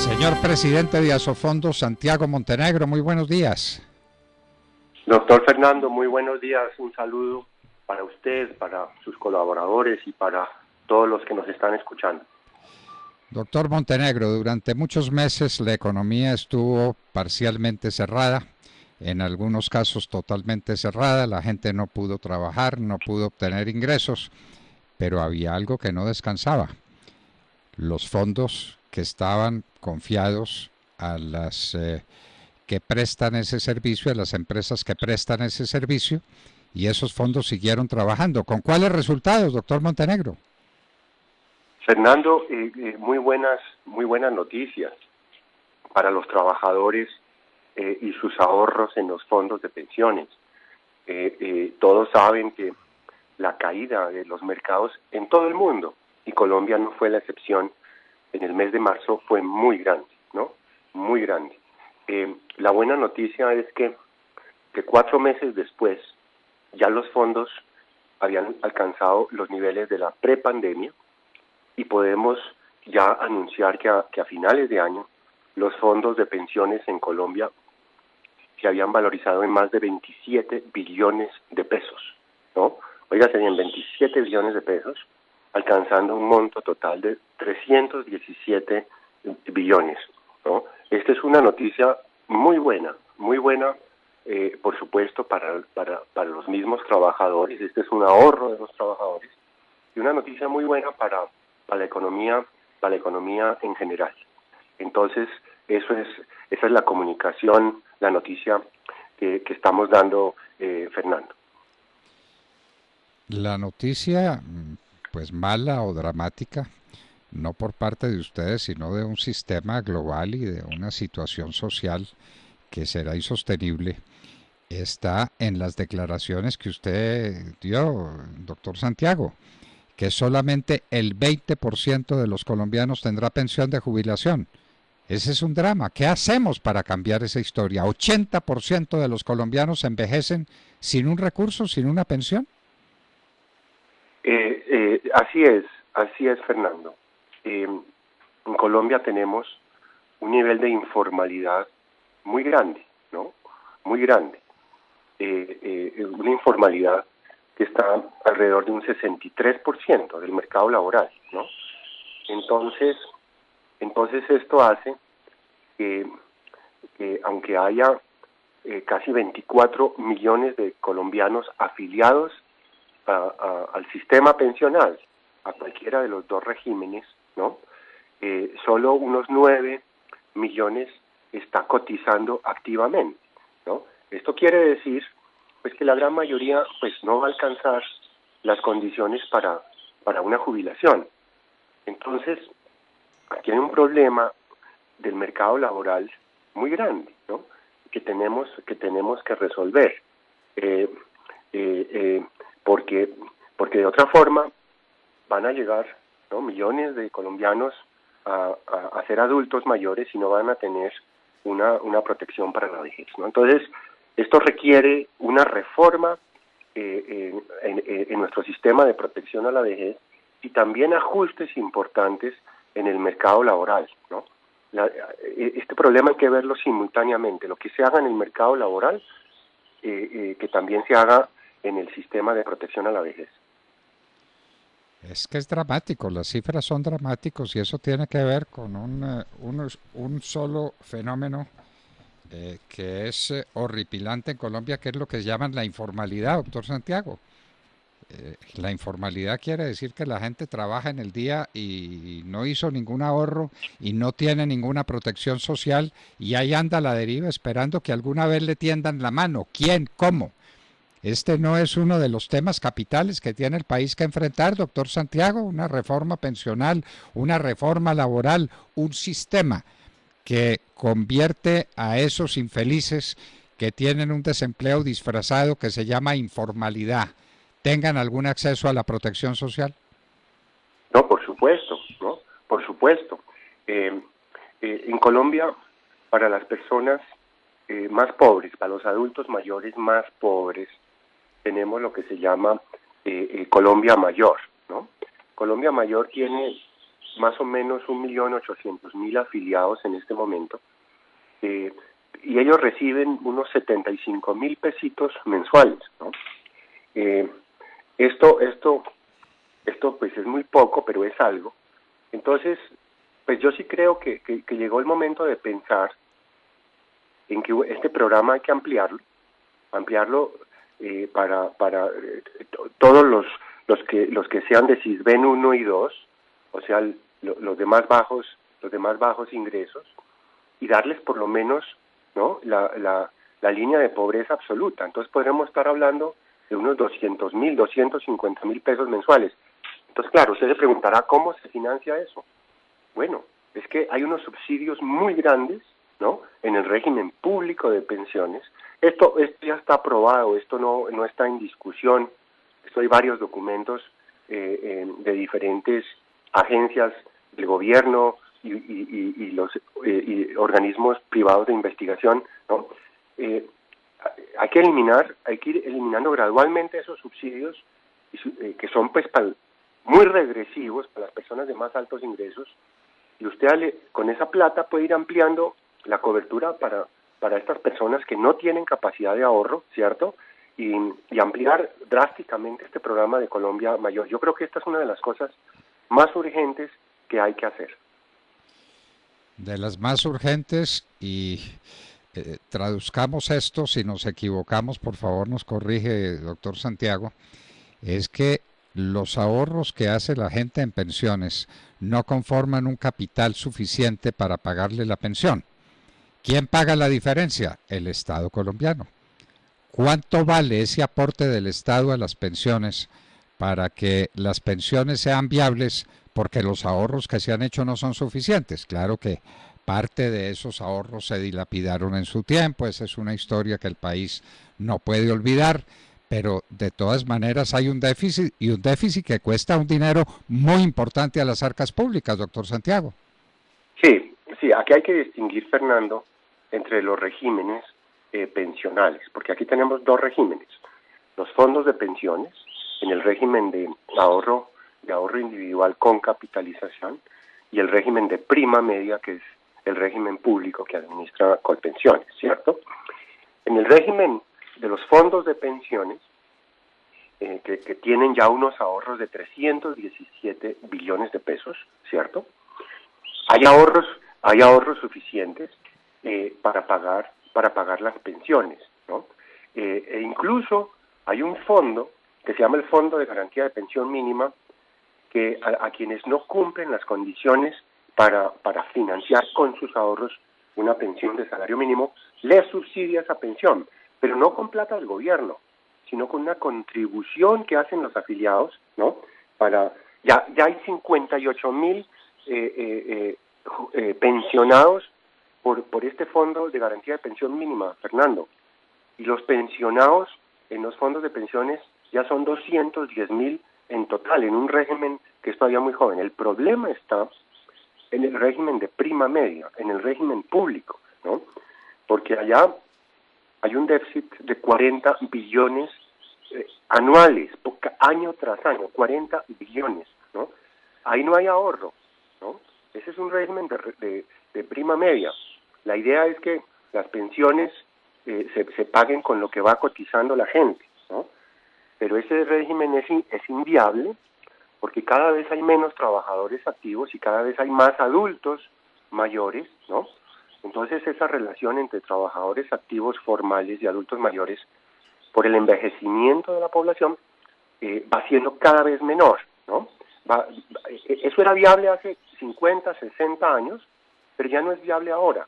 Señor presidente de Asofondos, Santiago Montenegro, muy buenos días. Doctor Fernando, muy buenos días. Un saludo para usted, para sus colaboradores y para todos los que nos están escuchando. Doctor Montenegro, durante muchos meses la economía estuvo parcialmente cerrada, en algunos casos totalmente cerrada, la gente no pudo trabajar, no pudo obtener ingresos, pero había algo que no descansaba. Los fondos que estaban confiados a las que prestan ese servicio, a las empresas que prestan ese servicio, y esos fondos siguieron trabajando. ¿Con cuáles resultados, doctor Montenegro? Fernando, muy buenas noticias para los trabajadores y sus ahorros en los fondos de pensiones. Todos saben que la caída de los mercados en todo el mundo, y Colombia no fue la excepción, en el mes de marzo fue muy grande, ¿no? Muy grande. La buena noticia es que 4 meses después ya los fondos habían alcanzado los niveles de la prepandemia y podemos ya anunciar que a finales de año los fondos de pensiones en Colombia se habían valorizado en más de 27 billones de pesos, ¿no? Oiga, serían 27 billones de pesos, alcanzando un monto total de 317 billones, ¿no? Esta es una noticia muy buena, por supuesto, para los mismos trabajadores. Este es un ahorro de los trabajadores y una noticia muy buena para la economía en general. Entonces, esa es la comunicación, la noticia que estamos dando, Fernando. La noticia, pues mala o dramática, no por parte de ustedes, sino de un sistema global y de una situación social que será insostenible, está en las declaraciones que usted dio, doctor Santiago, que solamente el 20% de los colombianos tendrá pensión de jubilación. Ese es un drama. ¿Qué hacemos para cambiar esa historia? 80% de los colombianos envejecen sin un recurso, sin una pensión. Así es, Fernando. En Colombia tenemos un nivel de informalidad muy grande, ¿no? Muy grande. Una informalidad que está alrededor de un 63% del mercado laboral, ¿no? Entonces esto hace que aunque haya casi 24 millones de colombianos afiliados al sistema pensional, a cualquiera de los dos regímenes, ¿no? Solo unos 9 millones está cotizando activamente, ¿no? Esto quiere decir pues que la gran mayoría pues no va a alcanzar las condiciones para una jubilación. Entonces, aquí hay un problema del mercado laboral muy grande, ¿no? que tenemos que resolver, porque de otra forma van a llegar, ¿no?, millones de colombianos a ser adultos mayores y no van a tener una protección para la vejez, ¿no? Entonces, esto requiere una reforma en nuestro sistema de protección a la vejez y también ajustes importantes en el mercado laboral, ¿no? Este problema hay que verlo simultáneamente, lo que se haga en el mercado laboral, que también se haga en el sistema de protección a la vejez. Es que es dramático, las cifras son dramáticos y eso tiene que ver con un solo fenómeno que es horripilante en Colombia, que es lo que llaman la informalidad, doctor Santiago. La informalidad quiere decir que la gente trabaja en el día y no hizo ningún ahorro y no tiene ninguna protección social y ahí anda a la deriva esperando que alguna vez le tiendan la mano. ¿Quién? ¿Cómo? Este no es uno de los temas capitales que tiene el país que enfrentar, doctor Santiago, una reforma pensional, una reforma laboral, un sistema que convierte a esos infelices que tienen un desempleo disfrazado que se llama informalidad, tengan algún acceso a la protección social. No, por supuesto, ¿no? Por supuesto. En Colombia, para las personas más pobres, para los adultos mayores más pobres, tenemos lo que se llama Colombia Mayor, ¿no? Colombia Mayor tiene más o menos 1.800.000 afiliados en este momento, y ellos reciben unos 75.000 pesitos mensuales, ¿no? Esto pues es muy poco, pero es algo. Entonces, pues yo sí creo que llegó el momento de pensar en que este programa hay que ampliarlo para todos los que sean de Sisbén 1 y 2, o sea, los de más bajos ingresos, y darles por lo menos, ¿no?, la línea de pobreza absoluta. Entonces podremos estar hablando de unos 200.000, 250.000 pesos mensuales. Entonces, claro, usted se preguntará cómo se financia eso. Bueno, es que hay unos subsidios muy grandes, ¿no?, en el régimen público de pensiones. Esto ya está aprobado, esto no está en discusión. Hay varios documentos de diferentes agencias del gobierno y los organismos privados de investigación, ¿no? Hay que ir eliminando gradualmente esos subsidios que son pues muy regresivos para las personas de más altos ingresos, y usted con esa plata puede ir ampliando la cobertura para estas personas que no tienen capacidad de ahorro, ¿cierto? Y ampliar drásticamente este programa de Colombia Mayor. Yo creo que esta es una de las cosas más urgentes que hay que hacer. De las más urgentes, y traduzcamos esto, si nos equivocamos, por favor nos corrige, doctor Santiago, es que los ahorros que hace la gente en pensiones no conforman un capital suficiente para pagarle la pensión. ¿Quién paga la diferencia? El Estado colombiano. ¿Cuánto vale ese aporte del Estado a las pensiones para que las pensiones sean viables? Porque los ahorros que se han hecho no son suficientes. Claro que parte de esos ahorros se dilapidaron en su tiempo, esa es una historia que el país no puede olvidar, pero de todas maneras hay un déficit, y un déficit que cuesta un dinero muy importante a las arcas públicas, doctor Santiago. Sí, aquí hay que distinguir, Fernando, entre los regímenes pensionales, porque aquí tenemos dos regímenes: los fondos de pensiones, en el régimen de ahorro individual con capitalización, y el régimen de prima media, que es el régimen público que administra Colpensiones, ¿cierto? En el régimen de los fondos de pensiones, que tienen ya unos ahorros de 317 billones de pesos, ¿cierto? Hay ahorros suficientes para pagar las pensiones, ¿no? E incluso hay un fondo que se llama el Fondo de Garantía de Pensión Mínima, que a quienes no cumplen las condiciones para financiar con sus ahorros una pensión de salario mínimo, les subsidia esa pensión, pero no con plata del gobierno, sino con una contribución que hacen los afiliados, ¿no? Ya hay 58.000 pensionados por este Fondo de Garantía de Pensión Mínima, Fernando, y los pensionados en los fondos de pensiones ya son 210.000 en total, en un régimen que es todavía muy joven. El problema está en el régimen de prima media, en el régimen público, ¿no? Porque allá hay un déficit de 40 billones anuales, año tras año, 40 billones, ¿no? Ahí no hay ahorro, ¿no? Ese es un régimen de prima media. La idea es que las pensiones se paguen con lo que va cotizando la gente, ¿no? Pero ese régimen es inviable, porque cada vez hay menos trabajadores activos y cada vez hay más adultos mayores, ¿no? Entonces esa relación entre trabajadores activos formales y adultos mayores, por el envejecimiento de la población, va siendo cada vez menor, ¿no? Eso era viable hace 50, 60 años, pero ya no es viable ahora.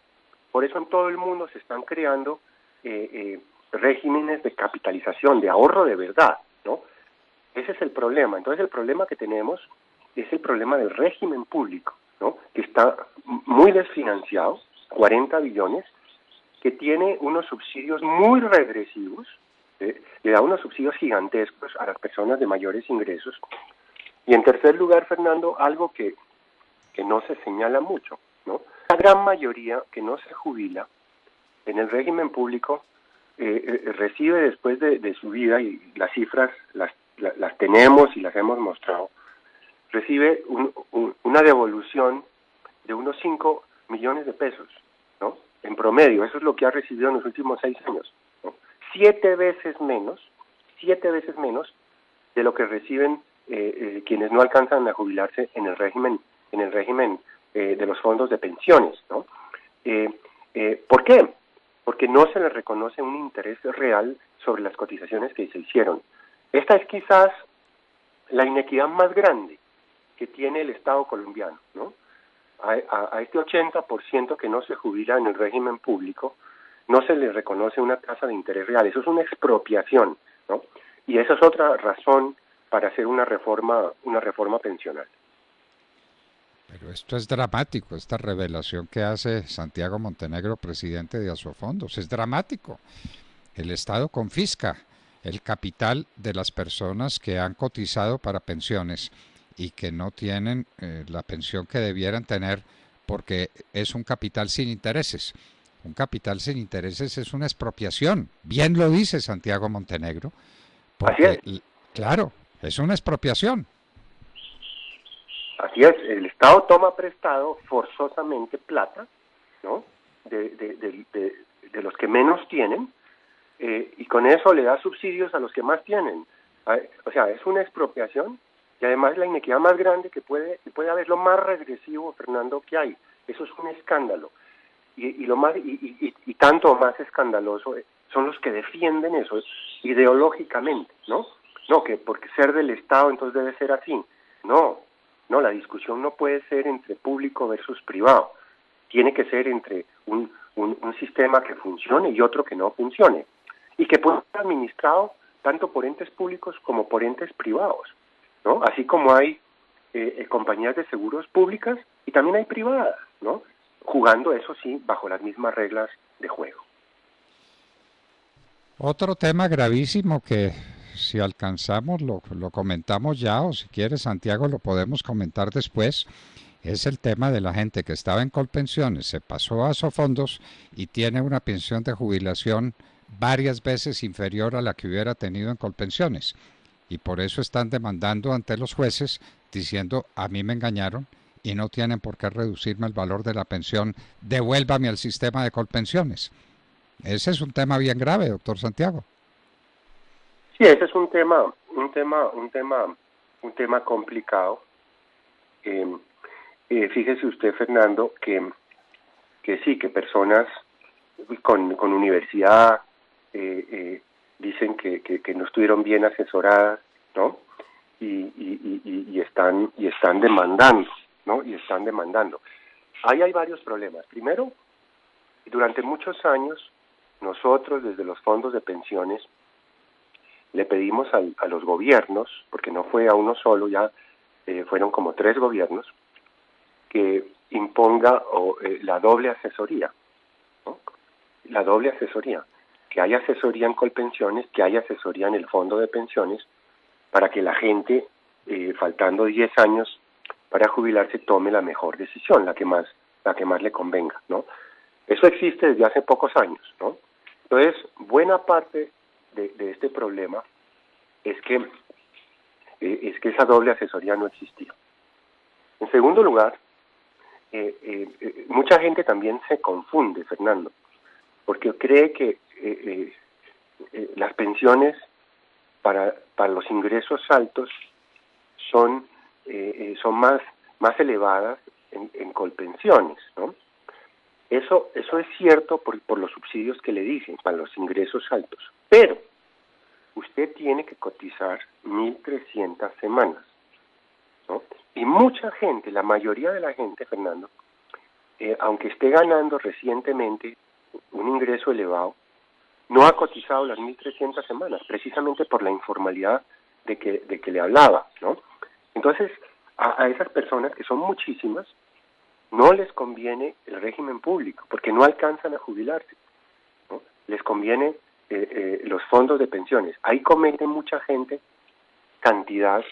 Por eso en todo el mundo se están creando regímenes de capitalización, de ahorro de verdad, ¿no? Ese es el problema. Entonces el problema que tenemos es el problema del régimen público, ¿no? Que está muy desfinanciado, 40 billones, que tiene unos subsidios muy regresivos, le da unos subsidios gigantescos a las personas de mayores ingresos. Y en tercer lugar, Fernando, algo que no se señala mucho, ¿no? La gran mayoría que no se jubila en el régimen público recibe después de su vida, y las cifras las tenemos y las hemos mostrado, recibe una devolución de unos 5 millones de pesos, ¿no? En promedio, eso es lo que ha recibido en los últimos 6 años, ¿no? 7 veces menos de lo que reciben quienes no alcanzan a jubilarse en el régimen de los fondos de pensiones, ¿no? ¿Por qué? Porque no se les reconoce un interés real sobre las cotizaciones que se hicieron. Esta es quizás la inequidad más grande que tiene el Estado colombiano, ¿no? A este 80% que no se jubila en el régimen público, no se le reconoce una tasa de interés real. Eso es una expropiación, ¿no? Y esa es otra razón para hacer una reforma pensional. Pero esto es dramático, esta revelación que hace Santiago Montenegro, presidente de Asofondos, es dramático. El Estado confisca el capital de las personas que han cotizado para pensiones y que no tienen la pensión que debieran tener porque es un capital sin intereses. Un capital sin intereses es una expropiación. Bien lo dice Santiago Montenegro, porque, claro, es una expropiación. Así es, el Estado toma prestado forzosamente plata, ¿no? De los que menos tienen, y con eso le da subsidios a los que más tienen. O sea, es una expropiación y además la inequidad más grande que puede haber, lo más regresivo, Fernando, que hay. Eso es un escándalo. Y tanto más escandaloso son los que defienden eso ideológicamente, ¿no? No, que porque ser del Estado entonces debe ser así. No, la discusión no puede ser entre público versus privado. Tiene que ser entre un sistema que funcione y otro que no funcione. Y que pueda ser administrado tanto por entes públicos como por entes privados, ¿no? Así como hay compañías de seguros públicas y también hay privadas, ¿no? Jugando, eso sí, bajo las mismas reglas de juego. Otro tema gravísimo que si alcanzamos lo comentamos ya, o si quiere Santiago lo podemos comentar después, es el tema de la gente que estaba en Colpensiones, se pasó a Asofondos y tiene una pensión de jubilación varias veces inferior a la que hubiera tenido en Colpensiones. Y por eso están demandando ante los jueces diciendo, a mí me engañaron y no tienen por qué reducirme el valor de la pensión, devuélvame al sistema de Colpensiones. Ese es un tema bien grave, doctor Santiago. Sí, ese es un tema complicado. Fíjese usted, Fernando, que sí, que personas con universidad dicen que no estuvieron bien asesoradas, ¿no? Y están demandando, ¿no? Y están demandando. Ahí hay varios problemas. Primero, durante muchos años, nosotros desde los fondos de pensiones le pedimos a los gobiernos, porque no fue a uno solo, ya fueron como 3 gobiernos, que imponga la doble asesoría, ¿no? La doble asesoría, que haya asesoría en Colpensiones, que haya asesoría en el fondo de pensiones, para que la gente, faltando 10 años para jubilarse, tome la mejor decisión, la que más le convenga, ¿no? Eso existe desde hace pocos años, ¿no? Entonces, buena parte de este problema es que esa doble asesoría no existía. En segundo lugar, mucha gente también se confunde, Fernando, porque cree que las pensiones para los ingresos altos son más elevadas en Colpensiones, ¿no? Eso es cierto por los subsidios que le dicen para los ingresos altos, pero usted tiene que cotizar 1.300 semanas, ¿no? Y mucha gente, la mayoría de la gente, Fernando, aunque esté ganando recientemente un ingreso elevado, no ha cotizado las 1.300 semanas, precisamente por la informalidad de que le hablaba, ¿no? Entonces, a esas personas, que son muchísimas, no les conviene el régimen público, porque no alcanzan a jubilarse, ¿no? Les conviene los fondos de pensiones. Ahí comete mucha gente cantidad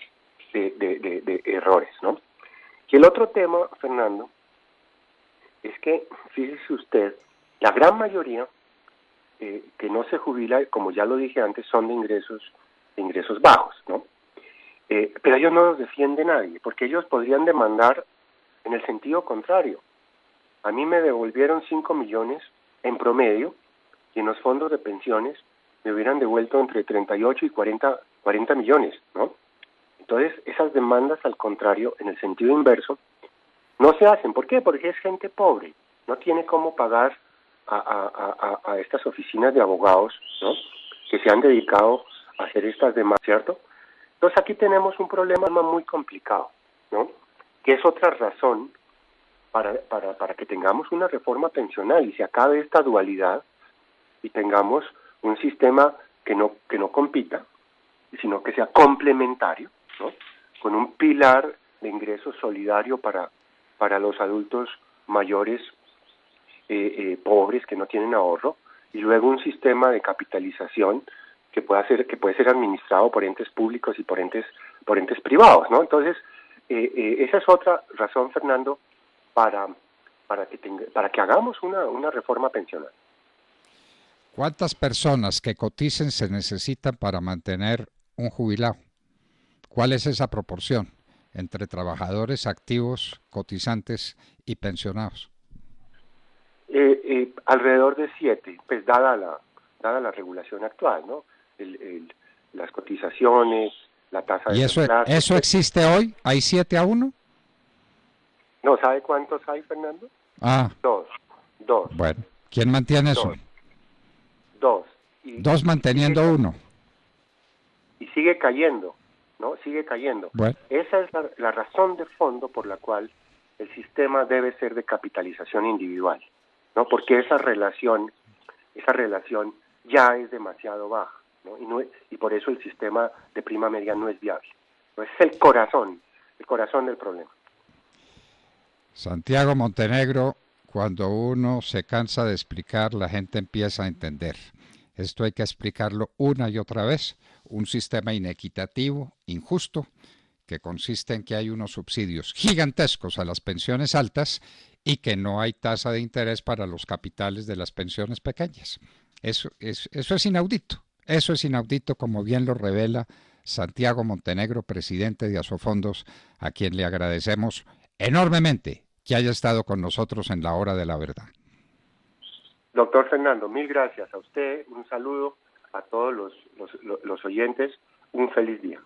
de errores, ¿no? Y el otro tema, Fernando, es que, fíjese usted, la gran mayoría que no se jubila, como ya lo dije antes, son de ingresos bajos, ¿no? Pero ellos no los defiende nadie, porque ellos podrían demandar en el sentido contrario. A mí me devolvieron 5 millones en promedio y en los fondos de pensiones me hubieran devuelto entre 38 y 40 millones, ¿no? Entonces, esas demandas, al contrario, en el sentido inverso, no se hacen. ¿Por qué? Porque es gente pobre, no tiene cómo pagar a estas oficinas de abogados, ¿no?, que se han dedicado a hacer estas demandas, ¿cierto? Entonces aquí tenemos un problema muy complicado, ¿no?, que es otra razón para que tengamos una reforma pensional y se acabe esta dualidad y tengamos un sistema que no compita, sino que sea complementario, ¿no?, con un pilar de ingreso solidario para los adultos mayores pobres que no tienen ahorro, y luego un sistema de capitalización que puede ser administrado por entes públicos y por entes privados, ¿no? Entonces, esa es otra razón, Fernando, para que hagamos una reforma pensional. ¿Cuántas personas que coticen se necesitan para mantener un jubilado? ¿Cuál es esa proporción entre trabajadores activos, cotizantes y pensionados? Alrededor de 7, pues dada la regulación actual, ¿no? Las cotizaciones, la tasa de ¿Y eso existe hoy? ¿Hay 7-1? No, ¿sabe cuántos hay, Fernando? Ah. Dos. Bueno, ¿quién mantiene eso? Dos. Dos manteniendo uno. Y sigue cayendo, ¿no? Sigue cayendo. Bueno. Esa es la razón de fondo por la cual el sistema debe ser de capitalización individual, ¿no? Porque esa relación ya es demasiado baja, ¿no? Y por eso el sistema de prima media no es viable. ¿No? Es el corazón del problema. Santiago Montenegro, cuando uno se cansa de explicar, la gente empieza a entender. Esto hay que explicarlo una y otra vez. Un sistema inequitativo, injusto, que consiste en que hay unos subsidios gigantescos a las pensiones altas y que no hay tasa de interés para los capitales de las pensiones pequeñas. Eso es inaudito. Eso es inaudito, como bien lo revela Santiago Montenegro, presidente de Asofondos, a quien le agradecemos enormemente que haya estado con nosotros en la hora de la verdad. Doctor Fernando, mil gracias a usted, un saludo a todos los oyentes, un feliz día.